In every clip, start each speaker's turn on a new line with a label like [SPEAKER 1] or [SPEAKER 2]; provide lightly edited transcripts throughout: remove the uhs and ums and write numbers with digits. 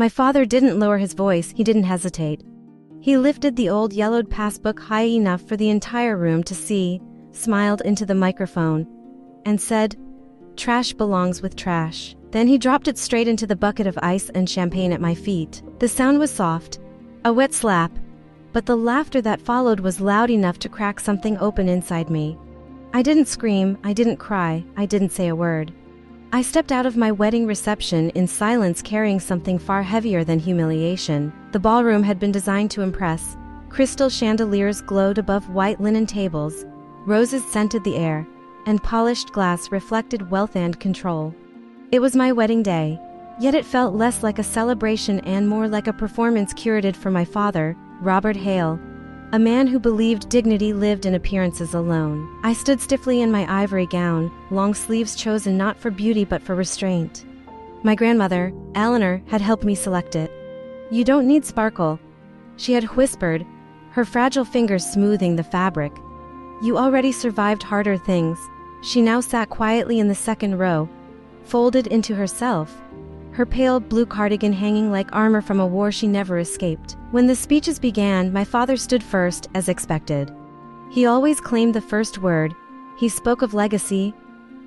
[SPEAKER 1] My father didn't lower his voice, he didn't hesitate. He lifted the old yellowed passbook high enough for the entire room to see, smiled into the microphone, and said, "Trash belongs with trash." Then he dropped it straight into the bucket of ice and champagne at my feet. The sound was soft, a wet slap, but the laughter that followed was loud enough to crack something open inside me. I didn't scream, I didn't cry, I didn't say a word. I stepped out of my wedding reception in silence, carrying something far heavier than humiliation. The ballroom had been designed to impress. Crystal chandeliers glowed above white linen tables, roses scented the air, and polished glass reflected wealth and control. It was my wedding day, yet it felt less like a celebration and more like a performance curated for my father, Robert Hale, a man who believed dignity lived in appearances alone. I stood stiffly in my ivory gown, long sleeves chosen not for beauty but for restraint. My grandmother, Eleanor, had helped me select it. "You don't need sparkle," she had whispered, her fragile fingers smoothing the fabric. "You already survived harder things." She now sat quietly in the second row, folded into herself, her pale blue cardigan hanging like armor from a war she never escaped. When the speeches began, my father stood first, as expected. He always claimed the first word. He spoke of legacy,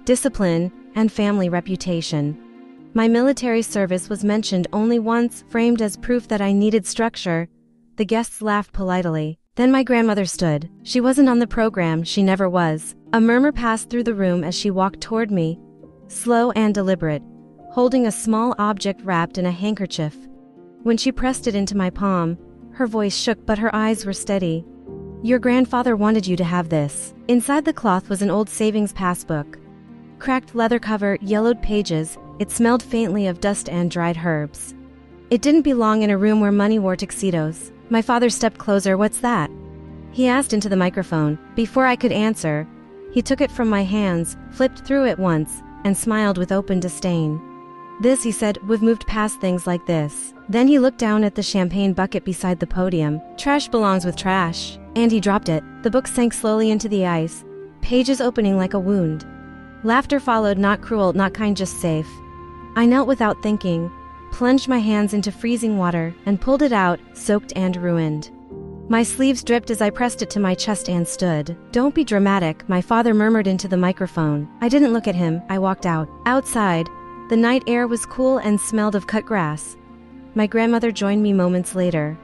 [SPEAKER 1] discipline, and family reputation. My military service was mentioned only once, framed as proof that I needed structure. The guests laughed politely. Then my grandmother stood. She wasn't on the program, she never was. A murmur passed through the room as she walked toward me, slow and deliberate, holding a small object wrapped in a handkerchief. When she pressed it into my palm, her voice shook but her eyes were steady. "Your grandfather wanted you to have this." Inside the cloth was an old savings passbook. Cracked leather cover, yellowed pages, it smelled faintly of dust and dried herbs. It didn't belong in a room where money wore tuxedos. My father stepped closer. "What's that?" he asked into the microphone. Before I could answer, he took it from my hands, flipped through it once, and smiled with open disdain. "This," he said, "we've moved past things like this." Then he looked down at the champagne bucket beside the podium. "Trash belongs with trash." And he dropped it. The book sank slowly into the ice, pages opening like a wound. Laughter followed, not cruel, not kind, just safe. I knelt without thinking, plunged my hands into freezing water, and pulled it out, soaked and ruined. My sleeves dripped as I pressed it to my chest and stood. "Don't be dramatic," my father murmured into the microphone. I didn't look at him, I walked out. Outside, the night air was cool and smelled of cut grass. My grandmother joined me moments later.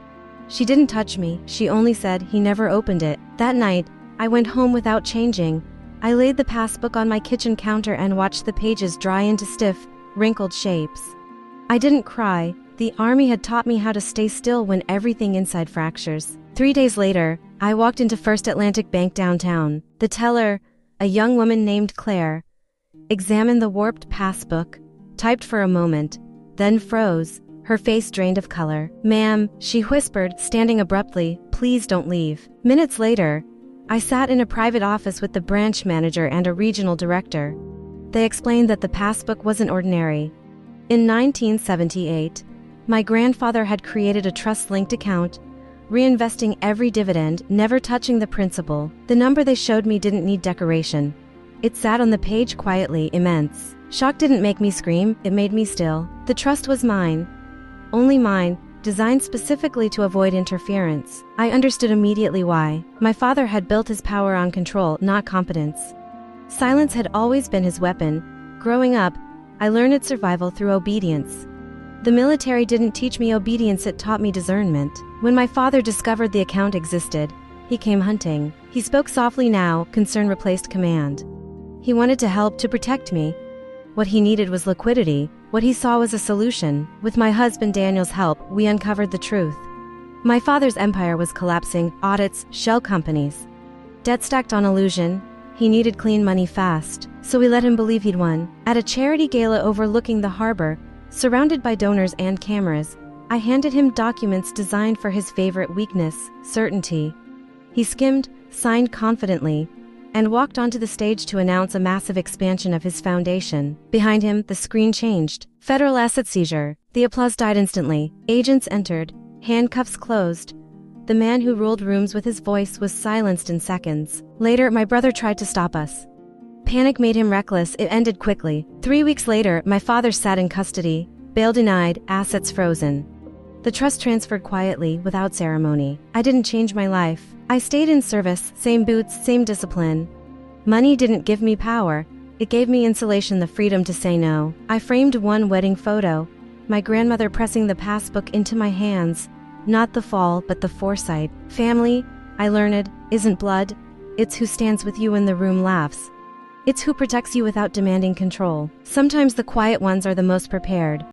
[SPEAKER 1] She didn't touch me, she only said, "He never opened it." That night, I went home without changing. I laid the passbook on my kitchen counter and watched the pages dry into stiff, wrinkled shapes. I didn't cry. The army had taught me how to stay still when everything inside fractures. 3 days later, I walked into First Atlantic Bank downtown. The teller, a young woman named Claire, examined the warped passbook, typed for a moment, then froze, her face drained of color. "Ma'am," she whispered, standing abruptly, "please don't leave." Minutes later, I sat in a private office with the branch manager and a regional director. They explained that the passbook wasn't ordinary. In 1978, my grandfather had created a trust-linked account, reinvesting every dividend, never touching the principal. The number they showed me didn't need decoration. It sat on the page quietly, immense. Shock didn't make me scream, it made me still. The trust was mine. Only mine, designed specifically to avoid interference. I understood immediately why. My father had built his power on control, not competence. Silence had always been his weapon. Growing up, I learned survival through obedience. The military didn't teach me obedience, it taught me discernment. When my father discovered the account existed, he came hunting. He spoke softly now, concern replaced command. He wanted to help, to protect me. What he needed was liquidity. What he saw was a solution. With my husband Daniel's help, we uncovered the truth. My father's empire was collapsing, audits, shell companies. Debt stacked on illusion. He needed clean money fast, so we let him believe he'd won. At a charity gala overlooking the harbor, surrounded by donors and cameras, I handed him documents designed for his favorite weakness, certainty. He skimmed, signed confidently, and walked onto the stage to announce a massive expansion of his foundation. Behind him, the screen changed. Federal asset seizure. The applause died instantly. Agents entered, handcuffs closed. The man who ruled rooms with his voice was silenced in seconds. Later, my brother tried to stop us. Panic made him reckless, it ended quickly. 3 weeks later, my father sat in custody, Bail denied, assets frozen. The trust transferred quietly, without ceremony. I didn't change my life. I stayed in service, same boots, same discipline. Money didn't give me power. It gave me insulation, the freedom to say no. I framed one wedding photo, my grandmother pressing the passbook into my hands. Not the fall, but the foresight. Family, I learned, isn't blood. It's who stands with you when the room laughs. It's who protects you without demanding control. Sometimes the quiet ones are the most prepared.